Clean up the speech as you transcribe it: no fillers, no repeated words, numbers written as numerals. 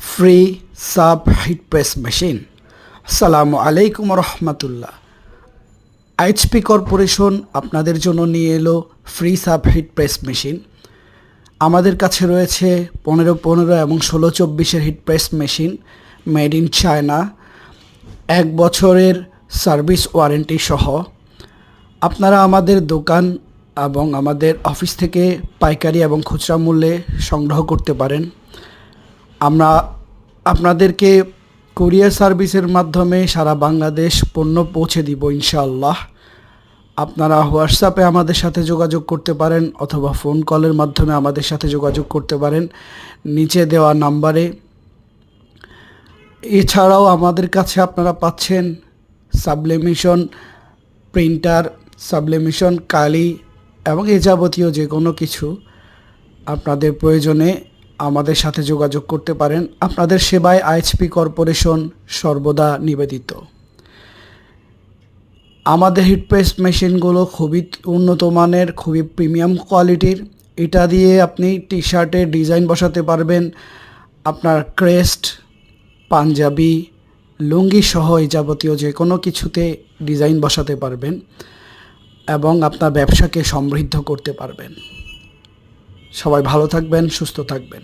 Free sub hit press machine. আসসালামু আলাইকুম রহমতুল্লাহ। HP corporation আপনাদের জন্য নিয়ে এলো free sub hit press machine. আমাদের কাছে রয়েছে 15 এবং 16-24 hit press machine made in China, 1 বছরের সার্ভিস ওয়ারেন্টি সহ। আপনারা আমাদের দোকান এবং আমাদের অফিস থেকে পাইকারি এবং খুচরা মূল্যে সংগ্রহ করতে পারেন। আমরা আপনাদেরকে কুরিয়ার সার্ভিসের মাধ্যমে সারা বাংলাদেশ পণ্য পৌঁছে দিব ইনশাআল্লাহ। আপনারা হোয়াটসঅ্যাপে আমাদের সাথে যোগাযোগ করতে পারেন অথবা ফোন কলের মাধ্যমে আমাদের সাথে যোগাযোগ করতে পারেন নিচে দেওয়া নাম্বারে। এছাড়াও আমাদের কাছে আপনারা পাচ্ছেন সাবলিমেশন প্রিন্টার, সাবলিমেশন কালি এবং এ যাবতীয় যে কোনো কিছু আপনাদের প্রয়োজনে আমাদের সাথে যোগাযোগ করতে পারেন। আপনাদের সেবায় এইচপি কর্পোরেশন সর্বদা নিবেদিত। আমাদের হিট প্রেস মেশিনগুলো খুবই উন্নত মানের, খুবই প্রিমিয়াম কোয়ালিটির। এটা দিয়ে আপনি টি শার্টের ডিজাইন বসাতে পারবেন, আপনার ক্রেস্ট, পাঞ্জাবি, লুঙ্গি সহ এই যাবতীয় যে কোনো কিছুতে ডিজাইন বসাতে পারবেন এবং আপনার ব্যবসাকে সমৃদ্ধ করতে পারবেন। সবাই ভালো থাকবেন, সুস্থ থাকবেন।